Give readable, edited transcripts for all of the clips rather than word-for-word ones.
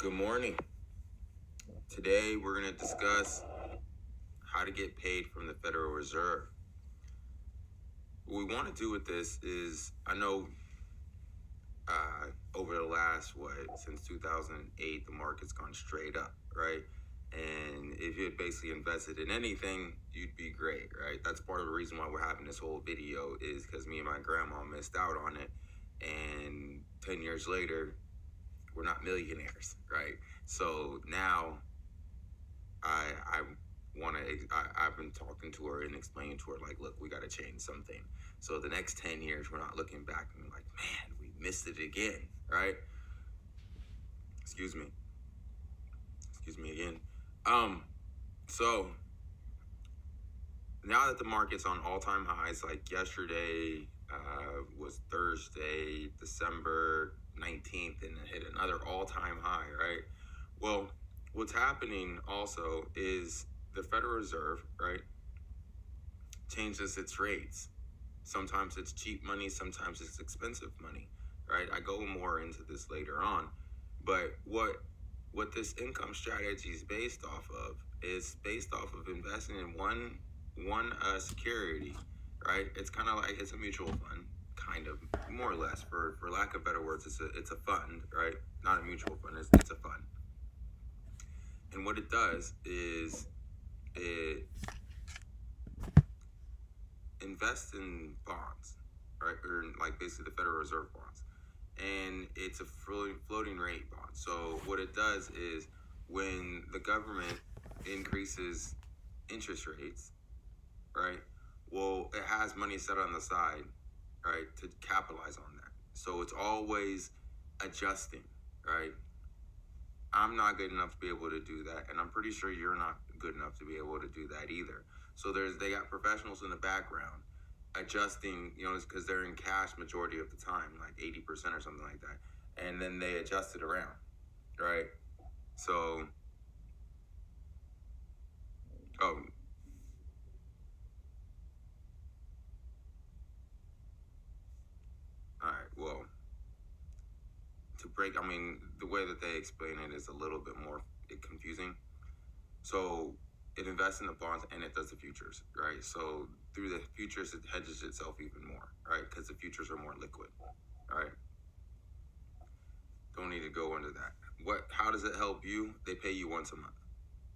Good morning. Today we're going to discuss how to get paid from the Federal Reserve. What we want to do with this is, I know over the last, since 2008, the market's gone straight up, right? And if you had basically invested in anything, you'd be great, right? That's part of the reason why we're having this whole video, is because me and my grandma missed out on it. And 10 years later, we're not millionaires, right? So now I've been talking to her and explaining to her, like, look, we got to change something. So the next 10 years, we're not looking back and like, man, we missed it again, right? Excuse me again. So now that the market's on all-time highs, like yesterday was Thursday, December 19th, and it hit another all-time high, right? Well, what's happening also is the Federal Reserve, right, changes its rates. Sometimes it's cheap money, sometimes it's expensive money, right? I go more into this later on. But what this income strategy is based off of is based off of investing in one security, right? It's kind of like, it's a mutual fund, kind of, more or less, for lack of better words. It's a fund, right? Not a mutual fund, it's a fund. And what it does is it invests in bonds, right? Or like basically the Federal Reserve bonds. And it's a floating rate bond. So what it does is, when the government increases interest rates, right? Well, it has money set on the side, right, to capitalize on that. So it's always adjusting, right? I'm not good enough to be able to do that, and I'm pretty sure you're not good enough to be able to do that either. So they got professionals in the background adjusting, because they're in cash majority of the time, like 80% or something like that, and then they adjust it around, right? So, all right, well, the way that they explain it is a little bit more confusing. So it invests in the bonds and it does the futures, right? So through the futures, it hedges itself even more, right? Because the futures are more liquid, right? Don't need to go into that. How does it help you? They pay you once a month,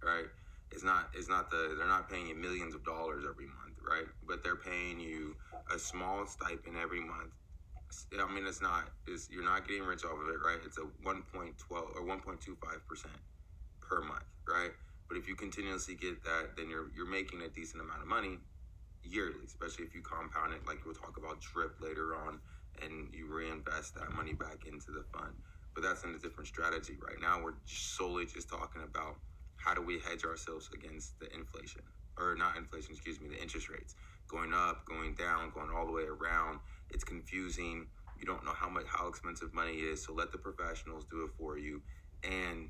right? They're not paying you millions of dollars every month, right? But they're paying you a small stipend every month. I mean, you're not getting rich off of it, right? It's a 1.12 or 1.25% per month, right? But if you continuously get that, then you're making a decent amount of money yearly, especially if you compound it, like we'll talk about drip later on, and you reinvest that money back into the fund. But that's in a different strategy. Right now, we're solely just talking about how do we hedge ourselves against the inflation, or not inflation, excuse me, the interest rates going up, going down, going all the way around. It's confusing. You don't know how expensive money is. So let the professionals do it for you, and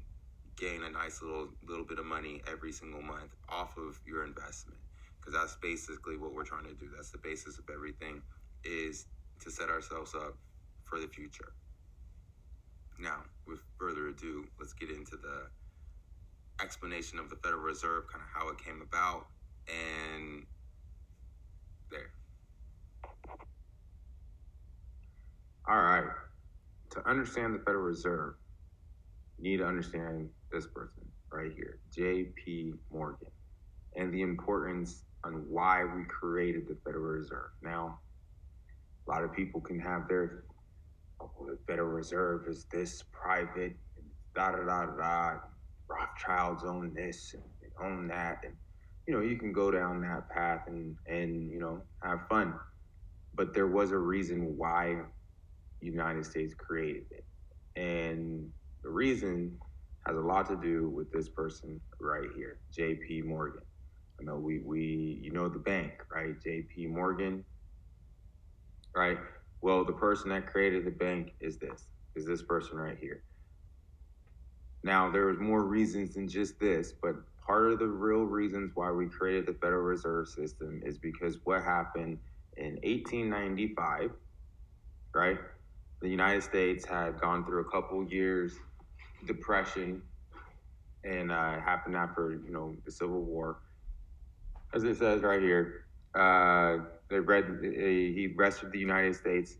gain a nice little bit of money every single month off of your investment. Because that's basically what we're trying to do. That's the basis of everything, is to set ourselves up for the future. Now, with further ado, let's get into the explanation of the Federal Reserve, kind of how it came about, and there. All right. To understand the Federal Reserve, you need to understand this person right here, J.P. Morgan, and the importance on why we created the Federal Reserve. Now, a lot of people can have their, the Federal Reserve is this private, and da da da da. Rothschilds own this and they own that, and you can go down that path and have fun. But there was a reason why the United States created it, and the reason has a lot to do with this person right here, J.P. Morgan. I know we the bank, right? J.P. Morgan, right? Well, the person that created the bank is this person right here. Now, there was more reasons than just this, but part of the real reasons why we created the Federal Reserve System is because what happened in 1895, right? The United States had gone through a couple years depression, and it happened after the Civil War. As it says right here, he rescued the United States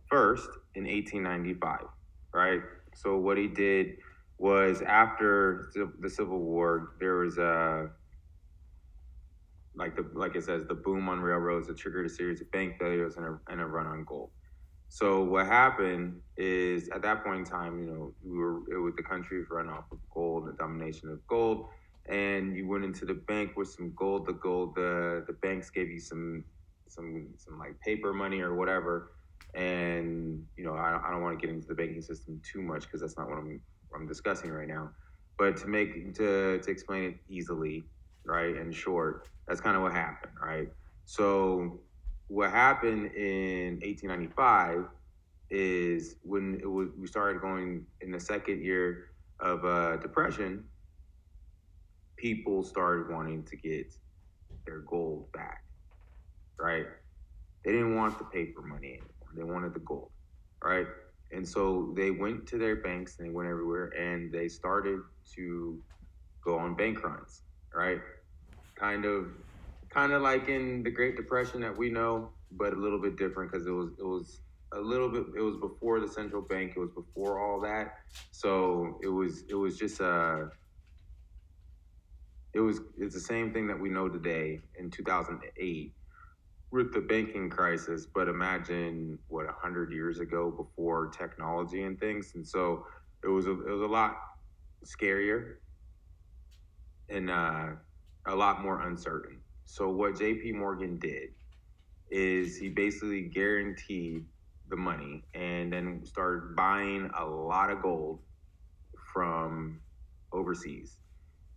first in 1895, right? So what he did was after the Civil War, there was like it says, the boom on railroads that triggered a series of bank failures and a run on gold. So what happened is at that point in time, the country was run off of gold, the domination of gold, and you went into the bank with some gold. The banks gave you some like paper money or whatever, and I don't want to get into the banking system too much because that's not what I'm discussing right now. But to explain it easily, right, and short, that's kind of what happened, right? So what happened in 1895 is when we started going in the second year of depression, people started wanting to get their gold back, right? They didn't want the paper money anymore. They wanted the gold, right? And so they went to their banks and they went everywhere and they started to go on bank runs, right? Kind of like in the Great Depression that we know, but a little bit different because it was a little bit. It was before the central bank. It was before all that. So it was just it's the same thing that we know today in 2008 with the banking crisis. But imagine what 100 years ago before technology and things, and so it was a lot scarier and a lot more uncertain. So what J.P. Morgan did is he basically guaranteed the money and then started buying a lot of gold from overseas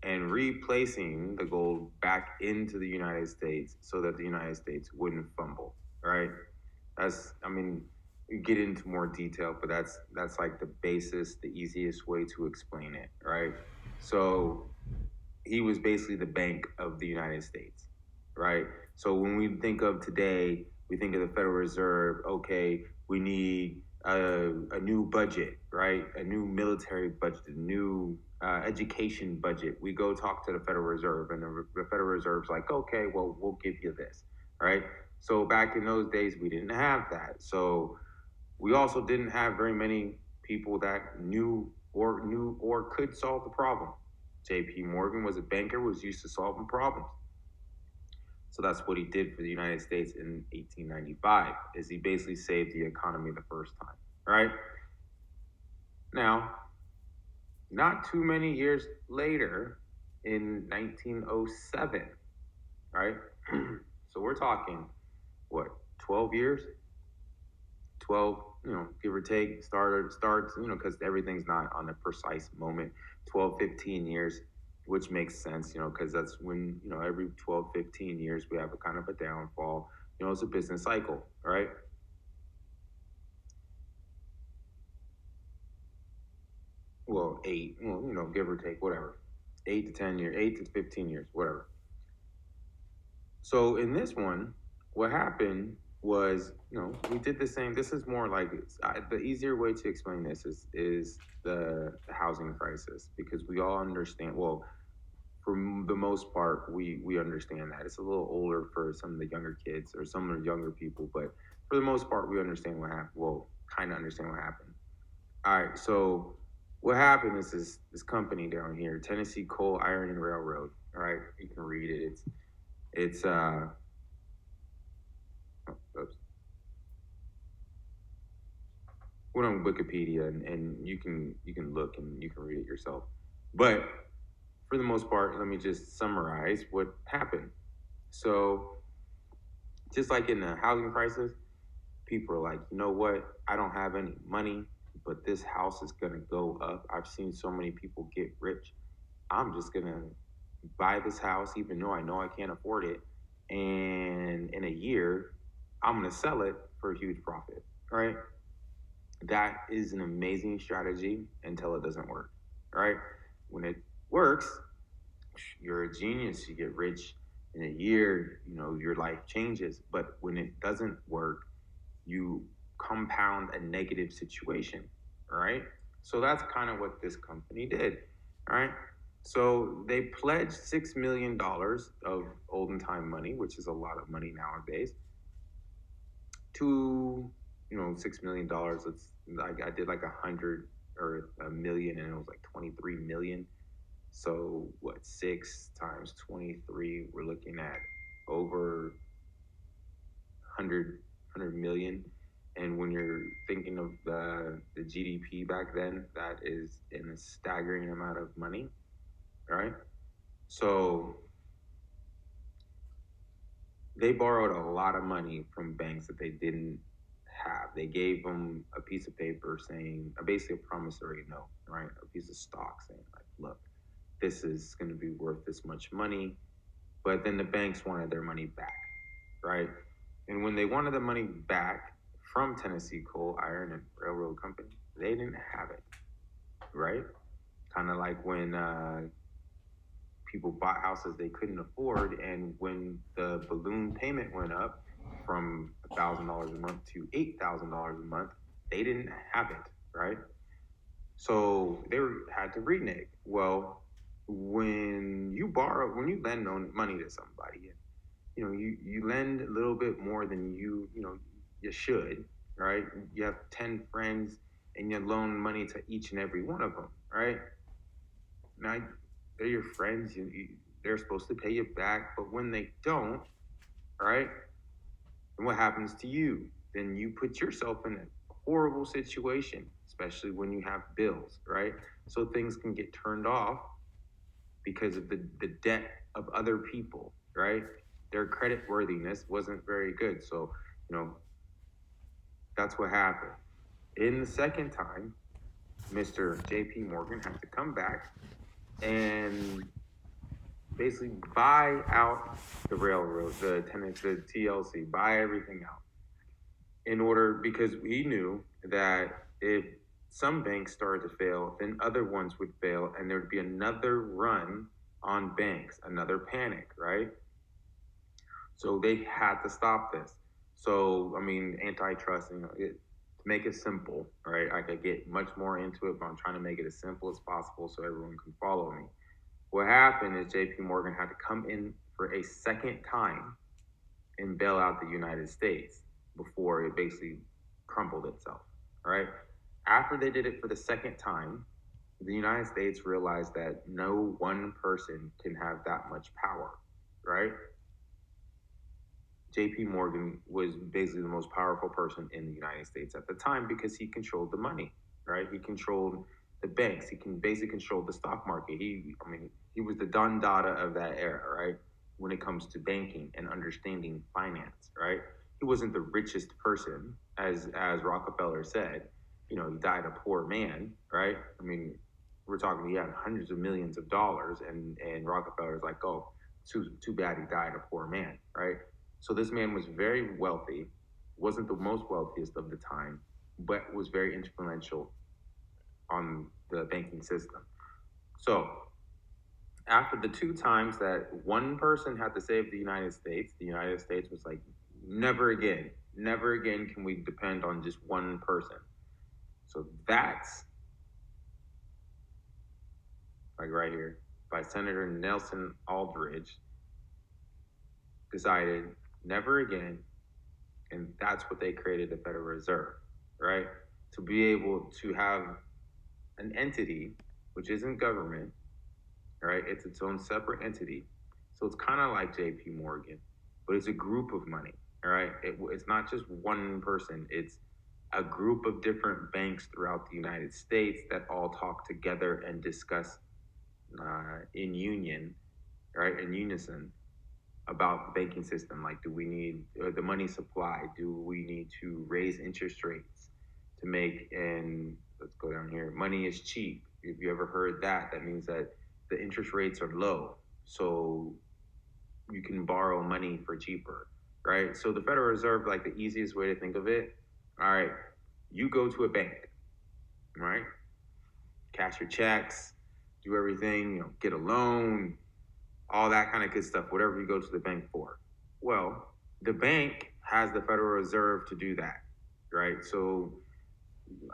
and replacing the gold back into the United States so that the United States wouldn't fumble, right? You get into more detail, but that's like the basis, the easiest way to explain it, right? So he was basically the bank of the United States, right? So when we think of today, we think of the Federal Reserve. Okay, we need a new budget, right? A new military budget, a new education budget. We go talk to the Federal Reserve, and the Federal Reserve's like, okay, well, we'll give you this, right? So back in those days, we didn't have that. So we also didn't have very many people that knew or could solve the problem. J.P. Morgan was a banker, was used to solving problems. So that's what he did for the United States in 1895, is he basically saved the economy the first time, right? Now, not too many years later, in 1907, right? So we're talking, what, 12 years? 12, give or take, starts, because everything's not on a precise moment, 12, 15 years, which makes sense, because that's when, every 12, 15 years we have a kind of a downfall. It's a business cycle, right? Well, eight, give or take, whatever. 8 to 10 years, 8 to 15 years, whatever. So in this one, what happened was, we did the same. This is more like the easier way to explain this is the housing crisis, because we all understand. Well, for the most part, we understand that. It's a little older for some of the younger kids or some of the younger people, but for the most part, we understand what happened. Well, kind of understand what happened. All right, so what happened is this company down here, Tennessee Coal, Iron, and Railroad. All right, you can read it. It's oops. Went on Wikipedia and you can look and you can read it yourself. But for the most part, let me just summarize what happened. So just like in the housing crisis, people are like, you know what? I don't have any money, but this house is gonna go up. I've seen so many people get rich. I'm just gonna buy this house, even though I know I can't afford it. And in a year, I'm gonna sell it for a huge profit, right? That is an amazing strategy until it doesn't work, right? When it works, you're a genius. You get rich in a year. Your life changes. But when it doesn't work, you compound a negative situation, right? So that's kind of what this company did. All right. So they pledged $6 million of olden time money, which is a lot of money nowadays, to, $6 million. I did like 100 or a million, and it was like 23 million. So what, 6 times 23, we're looking at over 100 million. And when you're thinking of the GDP back then, that is in a staggering amount of money, right? So they borrowed a lot of money from banks that they didn't have. They gave them a piece of paper saying, basically a promissory note, right? A piece of stock saying, like, look, this is going to be worth this much money. But then the banks wanted their money back, right? And when they wanted the money back from Tennessee Coal, Iron, and Railroad Company, they didn't have it, right? Kind of like when people bought houses they couldn't afford, and when the balloon payment went up from $1,000 a month to $8,000 a month, they didn't have it, right? So they had to renege. Well, when you lend money to somebody, you lend a little bit more than you should, right? You have 10 friends and you loan money to each and every one of them, right? Now, they're your friends, they're supposed to pay you back, but when they don't, right? Then what happens to you? Then you put yourself in a horrible situation, especially when you have bills, right? So things can get turned off because of the debt of other people, right? Their credit worthiness wasn't very good. So, that's what happened. In the second time, Mr. JP Morgan had to come back and basically buy out the railroad, the TLC, buy everything out. Because he knew that if some banks started to fail, then other ones would fail, and there'd be another run on banks, another panic, right? So they had to stop this. So, antitrust, to make it simple, right? I could get much more into it, but I'm trying to make it as simple as possible so everyone can follow me. What happened is JP Morgan had to come in for a second time and bail out the United States before it basically crumpled itself, right? After they did it for the second time, the United States realized that no one person can have that much power, right? JP Morgan was basically the most powerful person in the United States at the time because he controlled the money, right? He controlled the banks. He can basically control the stock market. He was the Don Dada of that era, right? When it comes to banking and understanding finance, right? He wasn't the richest person, as Rockefeller said. He died a poor man, right? We're talking, he had hundreds of millions of dollars, and Rockefeller's like, oh, too bad he died a poor man, right? So this man was very wealthy, wasn't the most wealthiest of the time, but was very influential on the banking system. So after the two times that one person had to save the United States was like, never again can we depend on just one person. So that's like right here by Senator Nelson Aldrich, decided never again. And that's what they created the Federal Reserve, right? To be able to have an entity, which isn't government, right? It's its own separate entity. So it's kind of like JP Morgan, but it's a group of money, all right? It's not just one person. It's a group of different banks throughout the United States that all talk together and discuss in union, right? In unison about the banking system. Like, do we need the money supply? Do we need to raise interest rates to make, and let's go down here, money is cheap. If you ever heard that, that means that the interest rates are low. So you can borrow money for cheaper, right? So the Federal Reserve, like the easiest way to think of it, all right, you go to a bank, right? Cash your checks, do everything, get a loan, all that kind of good stuff, whatever you go to the bank for. Well, the bank has the Federal Reserve to do that, right? So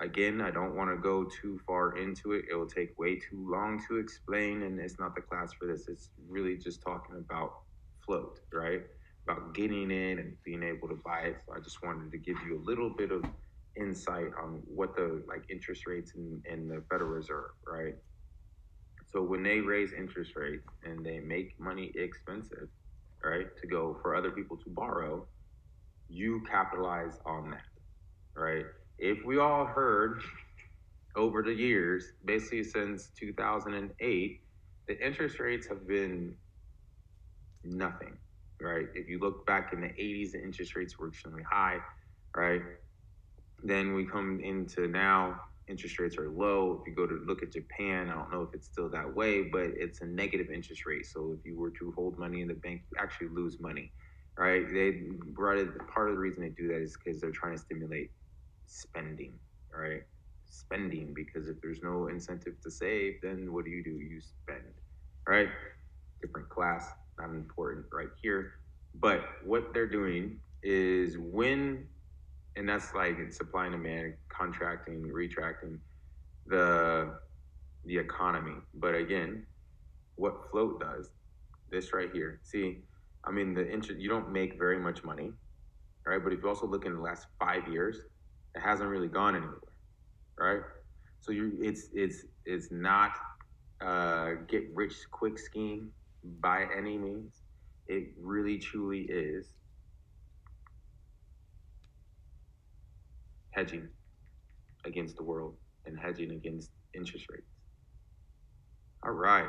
again, I don't want to go too far into it. It will take way too long to explain, and it's not the class for this. It's really just talking about float, right? About getting in and being able to buy it. So I just wanted to give you a little bit of insight on what the like interest rates in the Federal Reserve, right? So when they raise interest rates and they make money expensive, right, to go for other people to borrow, you capitalize on that, right? If we all heard over the years, basically since 2008, the interest rates have been nothing, right? If you look back in the 80s, the interest rates were extremely high, right? Then we come into now, interest rates are low. If you go to look at Japan, I don't know if it's still that way, but it's a negative interest rate. So if you were to hold money in the bank, you actually lose money, right? They brought it, part of the reason they do that is because they're trying to stimulate spending, right? Spending, because if there's no incentive to save, then what do? You spend, right? Different class, not important right here. But what they're doing is when, and that's like supply and demand, contracting, retracting the the economy. But again, what float does, this right here. See, I mean the interest, you don't make very much money, right? But if you also look in the last 5 years, it hasn't really gone anywhere, right? So it's not get rich quick scheme by any means. It really truly is hedging against the world and hedging against interest rates. All right.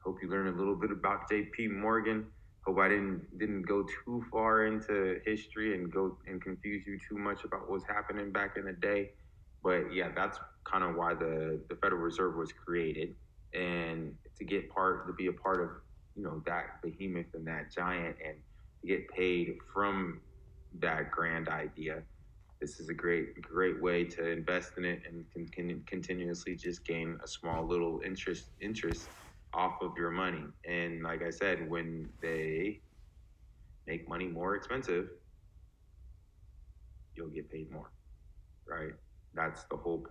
Hope you learned a little bit about J.P. Morgan. Hope I didn't go too far into history and go and confuse you too much about what was happening back in the day. But yeah, that's kind of why the Federal Reserve was created, and to be a part of that behemoth and that giant, and to get paid from that grand idea. This is a great way to invest in it and can continuously just gain a small little interest off of your money. And like I said, when they make money more expensive, you'll get paid more, right? That's the whole point.